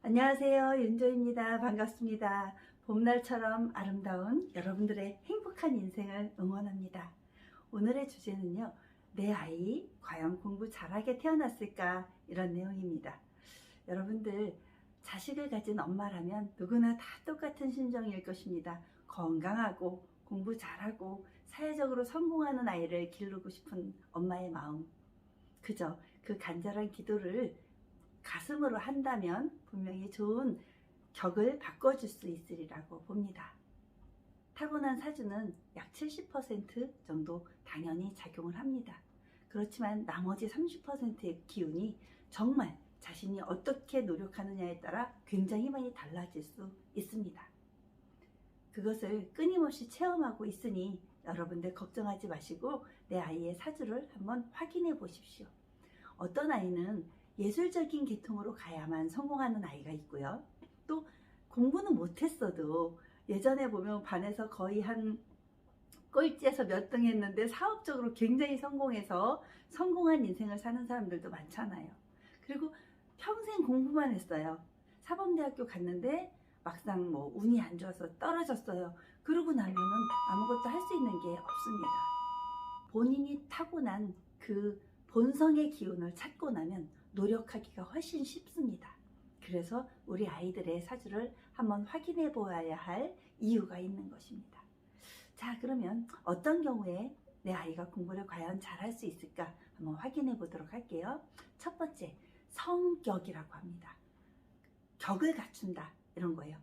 안녕하세요. 윤조입니다. 반갑습니다. 봄날처럼 아름다운 여러분들의 행복한 인생을 응원합니다. 오늘의 주제는요. 내 아이 과연 공부 잘하게 태어났을까? 이런 내용입니다. 여러분들 자식을 가진 엄마라면 누구나 다 똑같은 심정일 것입니다. 건강하고 공부 잘하고 사회적으로 성공하는 아이를 기르고 싶은 엄마의 마음. 그저 그 간절한 기도를 가슴으로 한다면 분명히 좋은 격을 바꿔줄 수 있으리라고 봅니다. 타고난 사주는 약 70% 정도 당연히 작용을 합니다. 그렇지만 나머지 30%의 기운이 정말 자신이 어떻게 노력하느냐에 따라 굉장히 많이 달라질 수 있습니다. 그것을 끊임없이 체험하고 있으니 여러분들 걱정하지 마시고 내 아이의 사주를 한번 확인해 보십시오. 어떤 아이는 예술적인 계통으로 가야만 성공하는 아이가 있고요. 또 공부는 못했어도 예전에 보면 반에서 거의 한 꼴찌에서 몇 등 했는데 사업적으로 굉장히 성공해서 성공한 인생을 사는 사람들도 많잖아요. 그리고 평생 공부만 했어요. 사범대학교 갔는데 막상 뭐 운이 안 좋아서 떨어졌어요. 그러고 나면은 아무것도 할 수 있는 게 없습니다. 본인이 타고난 그 본성의 기운을 찾고 나면 노력하기가 훨씬 쉽습니다. 그래서 우리 아이들의 사주를 한번 확인해 보아야 할 이유가 있는 것입니다. 자, 그러면 어떤 경우에 내 아이가 공부를 과연 잘할 수 있을까 한번 확인해 보도록 할게요. 첫 번째, 성격이라고 합니다. 격을 갖춘다 이런 거예요.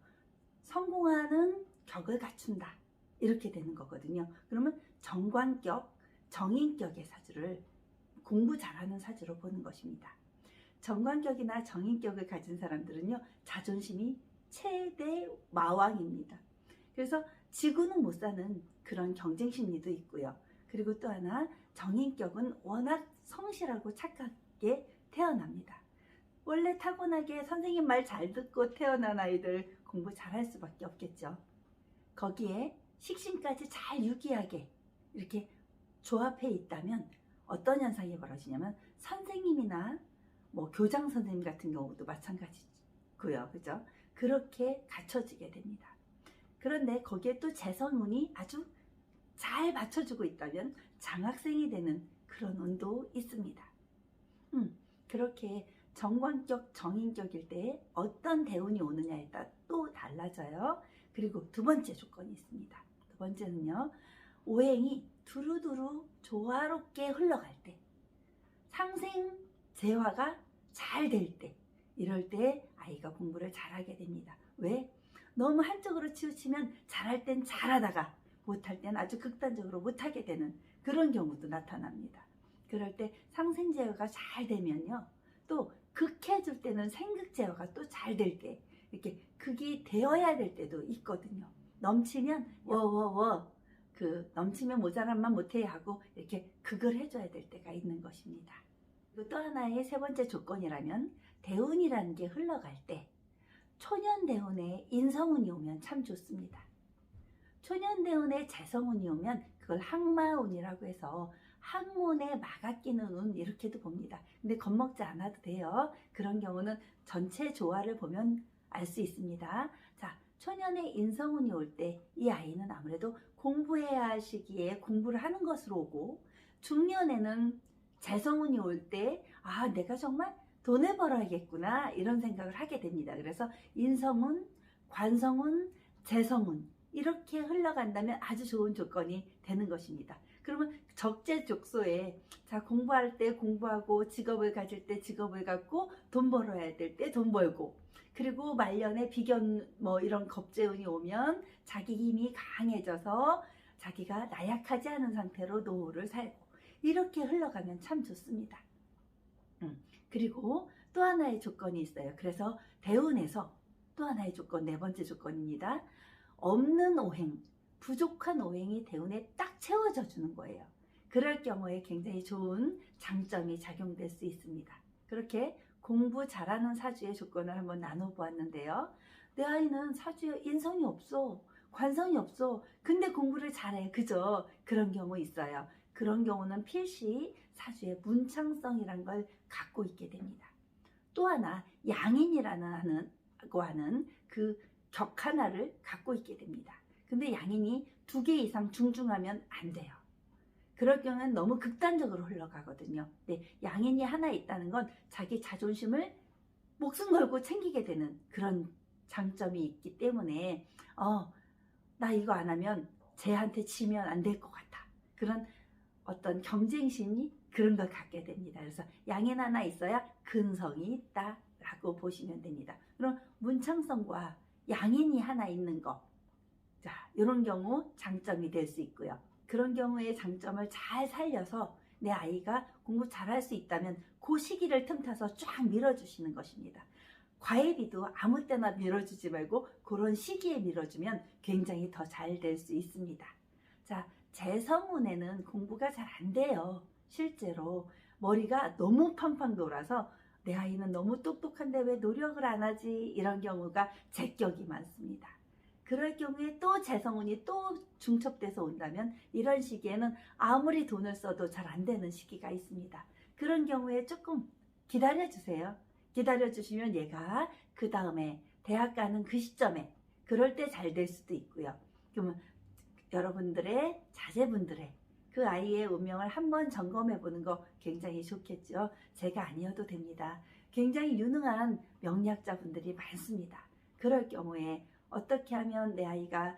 성공하는 격을 갖춘다 이렇게 되는 거거든요. 그러면 정관격, 정인격의 사주를 공부 잘하는 사주로 보는 것입니다. 정관격이나 정인격을 가진 사람들은요, 자존심이 최대 마왕입니다. 그래서 지구는 못 사는 그런 경쟁 심리도 있고요. 그리고 또 하나, 정인격은 워낙 성실하고 착하게 태어납니다. 원래 타고나게 선생님 말 잘 듣고 태어난 아이들 공부 잘할 수밖에 없겠죠. 거기에 식신까지 잘 유기하게 이렇게 조합해 있다면 어떤 현상이 벌어지냐면 선생님이나 뭐 교장 선생님 같은 경우도 마찬가지고요. 그죠? 그렇게 갖춰지게 됩니다. 그런데 거기에 또 재성운이 아주 잘 받쳐주고 있다면 장학생이 되는 그런 운도 있습니다. 그렇게 정관격, 정인격일 때 어떤 대운이 오느냐에 따라 또 달라져요. 그리고 두 번째 조건이 있습니다. 두 번째는요. 오행이 두루두루 조화롭게 흘러갈 때, 상생재화가 잘 될 때, 이럴 때 아이가 공부를 잘하게 됩니다. 왜? 너무 한쪽으로 치우치면 잘할 땐 잘하다가 못할 땐 아주 극단적으로 못하게 되는 그런 경우도 나타납니다. 그럴 때 상생재화가 잘 되면요, 또 극해줄 때는 생극재화가 또 잘 될 때, 이렇게 극이 되어야 될 때도 있거든요. 넘치면 넘치면 모자란만 못해 하고 이렇게 극을 해줘야 될 때가 있는 것입니다. 그리고 또 하나의 세 번째 조건이라면 대운이라는 게 흘러갈 때 초년대운에 인성운이 오면 참 좋습니다. 초년대운에 재성운이 오면 그걸 항마운이라고 해서 항문에 막아 끼는 운 이렇게도 봅니다. 근데 겁먹지 않아도 돼요. 그런 경우는 전체 조화를 보면 알 수 있습니다. 자, 초년에 인성운이 올 때 이 아이는 아무래도 공부해야 할 시기에 공부를 하는 것으로 오고, 중년에는 재성운이 올 때 내가 정말 돈을 벌어야겠구나 이런 생각을 하게 됩니다. 그래서 인성운, 관성운, 재성운 이렇게 흘러간다면 아주 좋은 조건이 되는 것입니다. 그러면 적재적소에 공부할 때 공부하고, 직업을 가질 때 직업을 갖고, 돈 벌어야 될 때 돈 벌고, 그리고 말년에 비견 이런 겁재운이 오면 자기 힘이 강해져서 자기가 나약하지 않은 상태로 노후를 살고, 이렇게 흘러가면 참 좋습니다. 그리고 또 하나의 조건이 있어요. 그래서 대운에서 또 하나의 조건, 네 번째 조건입니다. 없는 오행, 부족한 오행이 대운에 딱 채워져 주는 거예요. 그럴 경우에 굉장히 좋은 장점이 작용될 수 있습니다. 그렇게 공부 잘하는 사주의 조건을 한번 나눠보았는데요. 내 아이는 사주에 인성이 없어, 관성이 없어, 근데 공부를 잘해, 그죠? 그런 경우 있어요. 그런 경우는 필시 사주의 문창성이란 걸 갖고 있게 됩니다. 또 하나, 양인이라는 양인이라고 하는 그 격 하나를 갖고 있게 됩니다. 근데 양인이 2개 이상 중중하면 안 돼요. 그럴 경우는 너무 극단적으로 흘러가거든요. 네, 양인이 하나 있다는 건 자기 자존심을 목숨 걸고 챙기게 되는 그런 장점이 있기 때문에 나 이거 안 하면 쟤한테 지면 안 될 것 같아. 그런 어떤 경쟁심이 그런 걸 갖게 됩니다. 그래서 양인 하나 있어야 근성이 있다라고 보시면 됩니다. 그럼 문창성과 양인이 하나 있는 거, 자, 이런 경우 장점이 될 수 있고요. 그런 경우에 장점을 잘 살려서 내 아이가 공부 잘할 수 있다면 그 시기를 틈타서 쫙 밀어주시는 것입니다. 과외비도 아무 때나 밀어주지 말고 그런 시기에 밀어주면 굉장히 더 잘 될 수 있습니다. 자, 재성운에는 공부가 잘 안 돼요. 실제로 머리가 너무 팡팡 돌아서 내 아이는 너무 똑똑한데 왜 노력을 안 하지? 이런 경우가 제격이 많습니다. 그럴 경우에 또 재성운이 또 중첩돼서 온다면 이런 시기에는 아무리 돈을 써도 잘 안 되는 시기가 있습니다. 그런 경우에 조금 기다려주세요. 기다려주시면 얘가 그 다음에 대학 가는 그 시점에 그럴 때 잘 될 수도 있고요. 그러면 여러분들의 자제분들의 그 아이의 운명을 한번 점검해 보는 거 굉장히 좋겠죠. 제가 아니어도 됩니다. 굉장히 유능한 명리학자분들이 많습니다. 그럴 경우에 어떻게 하면 내 아이가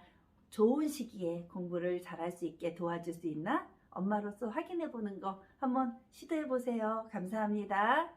좋은 시기에 공부를 잘할 수 있게 도와줄 수 있나? 엄마로서 확인해 보는 거 한번 시도해 보세요. 감사합니다.